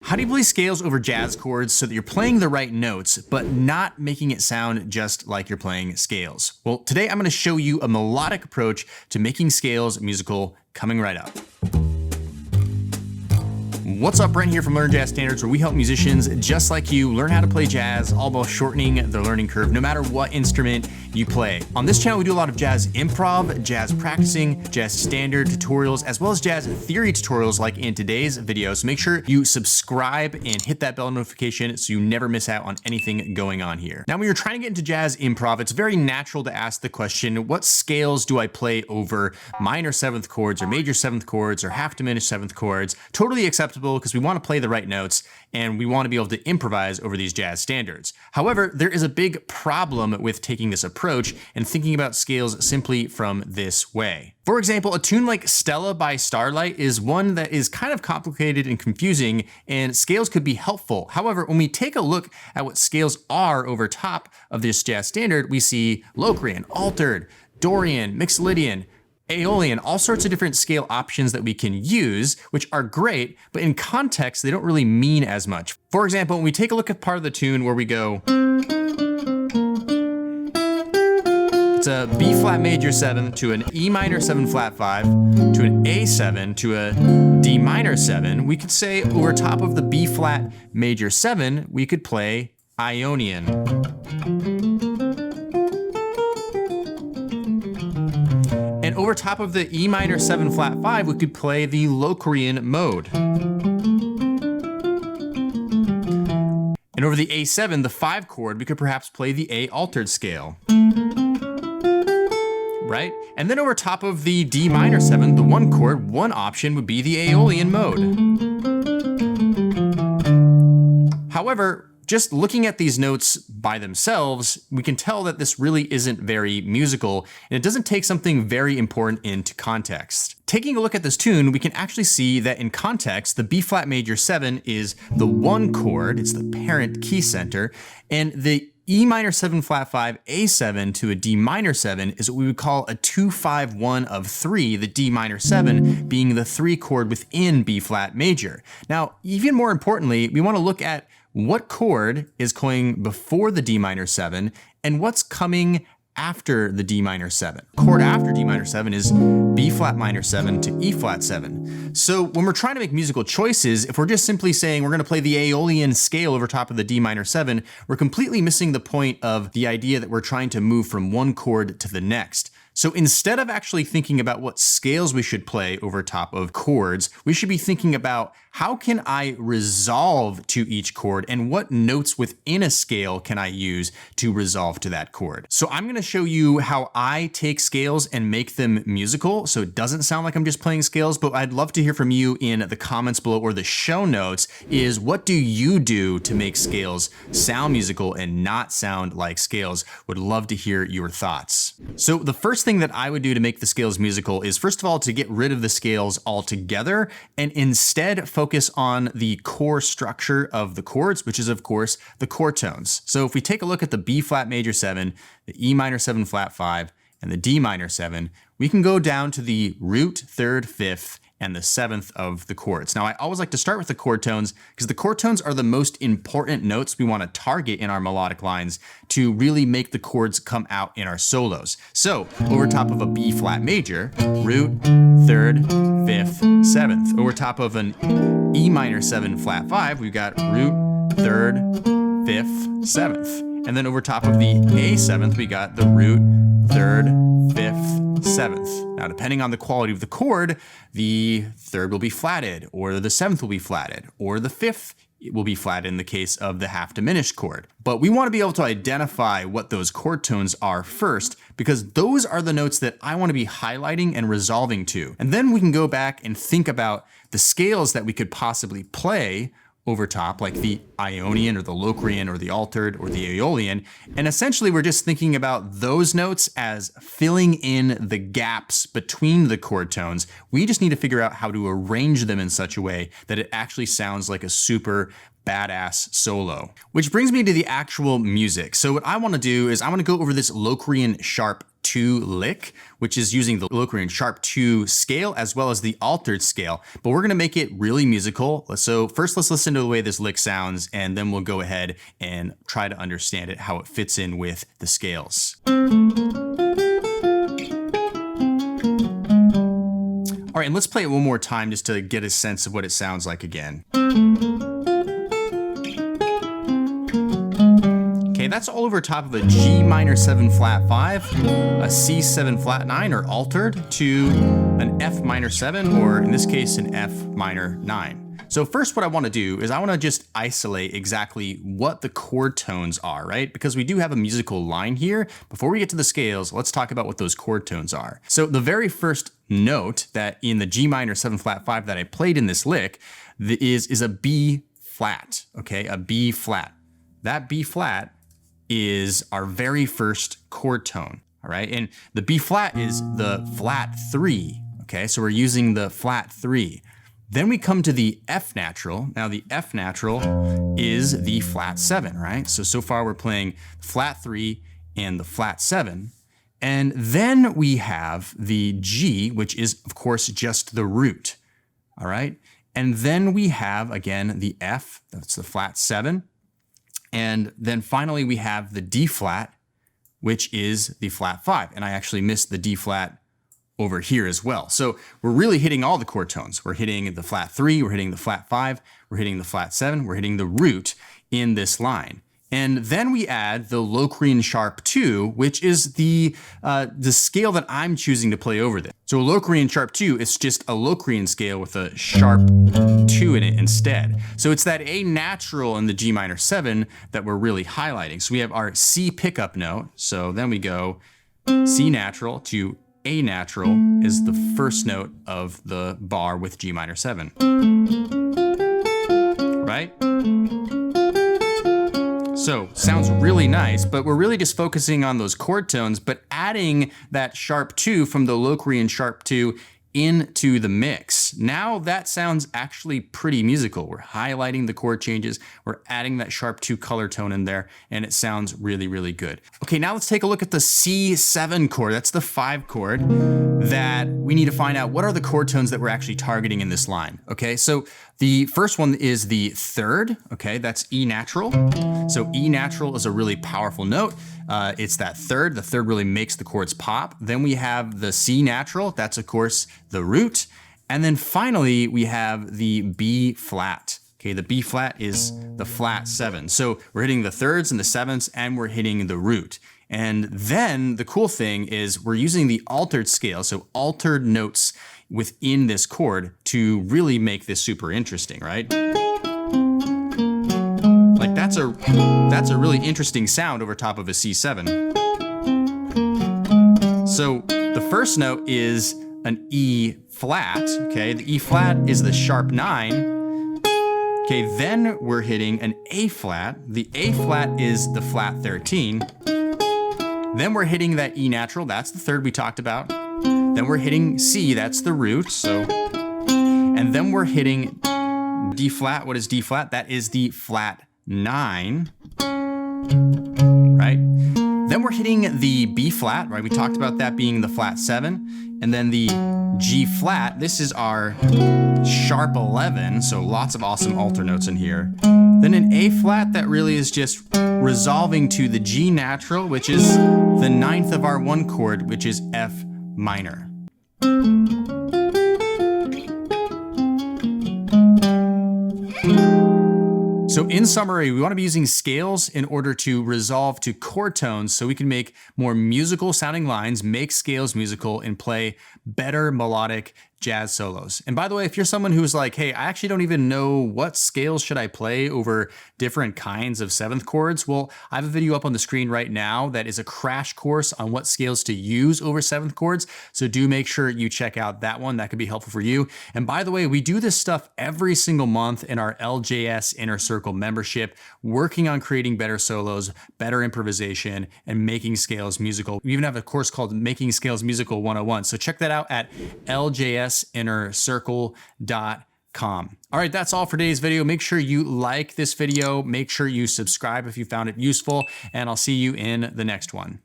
How do you play scales over jazz chords so that you're playing the right notes, but not making it sound just like you're playing scales? Well, today I'm going to show you a melodic approach to making scales musical, coming right up. What's up, Brent here from Learn Jazz Standards, where we help musicians just like you learn how to play jazz, all while shortening the learning curve, no matter what instrument you play. On this channel, we do a lot of jazz improv, jazz practicing, jazz standard tutorials, as well as jazz theory tutorials like in today's video. So make sure you subscribe and hit that bell notification so you never miss out on anything going on here. Now, when you're trying to get into jazz improv, it's very natural to ask the question, what scales do I play over minor seventh chords or major seventh chords or half diminished seventh chords? Totally acceptable, because we want to play the right notes and we want to be able to improvise over these jazz standards. However, there is a big problem with taking this approach and thinking about scales simply from this way. For example, a tune like Stella by Starlight is one that is kind of complicated and confusing, and scales could be helpful. However, when we take a look at what scales are over top of this jazz standard, we see Locrian, altered, Dorian, Mixolydian, Aeolian, all sorts of different scale options that we can use, which are great, but in context, they don't really mean as much. For example, when we take a look at part of the tune where we go, it's a B flat major 7 to an E minor 7 flat 5 to an A7 to a D minor 7, we could say over top of the B flat major 7, we could play Ionian. And over top of the E minor 7 flat 5, we could play the Locrian mode. And over the A7, the 5 chord, we could perhaps play the A altered scale. Right? And then over top of the D minor 7, the 1 chord, one option would be the Aeolian mode. However, just looking at these notes by themselves, we can tell that this really isn't very musical, and it doesn't take something very important into context. Taking a look at this tune, we can actually see that in context, the B flat major 7 is the 1 chord, it's the parent key center, and the E minor 7 flat 5 A7 to a D minor 7 is what we would call a 2-5-1 of 3, the D minor 7 being the 3 chord within B flat major. Now, even more importantly, we want to look at what chord is going before the D minor 7 and what's coming after the D minor 7. Chord after D minor 7 is B flat minor 7 to E flat 7. So when we're trying to make musical choices, if we're just simply saying we're going to play the Aeolian scale over top of the D minor 7, we're completely missing the point of the idea that we're trying to move from one chord to the next. So instead of actually thinking about what scales we should play over top of chords, we should be thinking about how can I resolve to each chord and what notes within a scale can I use to resolve to that chord. So I'm going to show you how I take scales and make them musical so it doesn't sound like I'm just playing scales, but I'd love to hear from you in the comments below or the show notes is what do you do to make scales sound musical and not sound like scales? Would love to hear your thoughts. So the first thing that I would do to make the scales musical is first of all to get rid of the scales altogether and instead focus on the core structure of the chords, which is of course the chord tones. So if we take a look at the B flat major 7, the E minor 7 flat 5, and the D minor 7, we can go down to the root, 3rd, 5th, and the 7th of the chords. Now, I always like to start with the chord tones because the chord tones are the most important notes we want to target in our melodic lines to really make the chords come out in our solos. So over top of a B flat major, root, 3rd, 5th, 7th. Over top of an E minor 7 flat 5, we've got root, 3rd, 5th, 7th. And then over top of the A7th, we got the root, 3rd, 5th, 7th. Now, depending on the quality of the chord, the 3rd will be flatted, or the 7th will be flatted, or the 5th will be flatted in the case of the half diminished chord. But we want to be able to identify what those chord tones are first, because those are the notes that I want to be highlighting and resolving to. And then we can go back and think about the scales that we could possibly play over top, like the Ionian or the Locrian or the altered or the Aeolian. And essentially we're just thinking about those notes as filling in the gaps between the chord tones. We just need to figure out how to arrange them in such a way that it actually sounds like a super badass solo. Which brings me to the actual music. So what I want to do is I want to go over this Locrian sharp 2 lick, which is using the Locrian sharp 2 scale as well as the altered scale, but we're gonna make it really musical. So first let's listen to the way this lick sounds, and then we'll go ahead and try to understand it, how it fits in with the scales. All right, and let's play it one more time just to get a sense of what it sounds like again. Okay, that's all over top of a G minor 7 flat 5, a C7 flat 9 or altered, to an F minor 7, or in this case, an F minor 9. So first what I wanna do is I wanna just isolate exactly what the chord tones are, right? Because we do have a musical line here. Before we get to the scales, let's talk about what those chord tones are. So the very first note that in the G minor 7 flat 5 that I played in this lick is a B flat, okay? A B flat. That B flat is our very first chord tone, all right? And the B flat is the flat 3, okay? So we're using the flat 3. Then we come to the F natural. Now the F natural is the flat 7, right? So far we're playing flat 3 and the flat 7. And then we have the G, which is of course just the root, all right? And then we have, again, the F, that's the flat 7. And then finally we have the D flat, which is the flat 5. And I actually missed the D flat over here as well. So we're really hitting all the chord tones. We're hitting the flat 3, we're hitting the flat 5, we're hitting the flat 7, we're hitting the root in this line. And then we add the Locrian sharp 2, which is the scale that I'm choosing to play over this. So a Locrian sharp 2 is just a Locrian scale with a sharp 2 in it instead. So it's that A natural in the G minor 7 that we're really highlighting. So we have our C pickup note. So then we go C natural to A natural is the first note of the bar with G minor 7, right? So sounds really nice, but we're really just focusing on those chord tones, but adding that sharp 2 from the Locrian sharp 2 into the mix. Now that sounds actually pretty musical. We're highlighting the chord changes, we're adding that sharp 2 color tone in there, and it sounds really, really good. Okay, now let's take a look at the C7 chord. That's the 5 chord that we need to find out what are the chord tones that we're actually targeting in this line. Okay, so the first one is the 3rd, okay, that's E natural. So E natural is a really powerful note. It's that 3rd. The 3rd really makes the chords pop. Then we have the C natural. That's of course the root. And then finally we have the B flat. Okay, the B flat is the flat 7. So we're hitting the 3rds and the 7ths, and we're hitting the root. And then the cool thing is we're using the altered scale, so altered notes within this chord to really make this super interesting, right? Like that's a really interesting sound over top of a C7. So the first note is an E flat, okay? The E flat is the sharp 9. Okay, then we're hitting an A flat. The A flat is the flat 13. Then we're hitting that E natural, that's the 3rd we talked about. Then we're hitting C, that's the root, so. And then we're hitting D flat. What is D flat? That is the flat 9, right? Then we're hitting the B flat, right? We talked about that being the flat 7. And then the G flat, this is our sharp 11, so lots of awesome alter notes in here. Then an A flat that really is just resolving to the G natural, which is the 9th of our 1 chord, which is F minor. So in summary, we want to be using scales in order to resolve to chord tones so we can make more musical sounding lines, make scales musical, and play better melodic jazz solos. And by the way, if you're someone who's like, hey, I actually don't even know what scales should I play over different kinds of 7th chords, well, I have a video up on the screen right now that is a crash course on what scales to use over 7th chords. So do make sure you check out that one. That could be helpful for you. And by the way, we do this stuff every single month in our LJS Inner Circle membership, working on creating better solos, better improvisation, and making scales musical. We even have a course called Making Scales Musical 101. So check that out at ljsinnercircle.com. All right, that's all for today's video. Make sure you like this video. Make sure you subscribe if you found it useful, and I'll see you in the next one.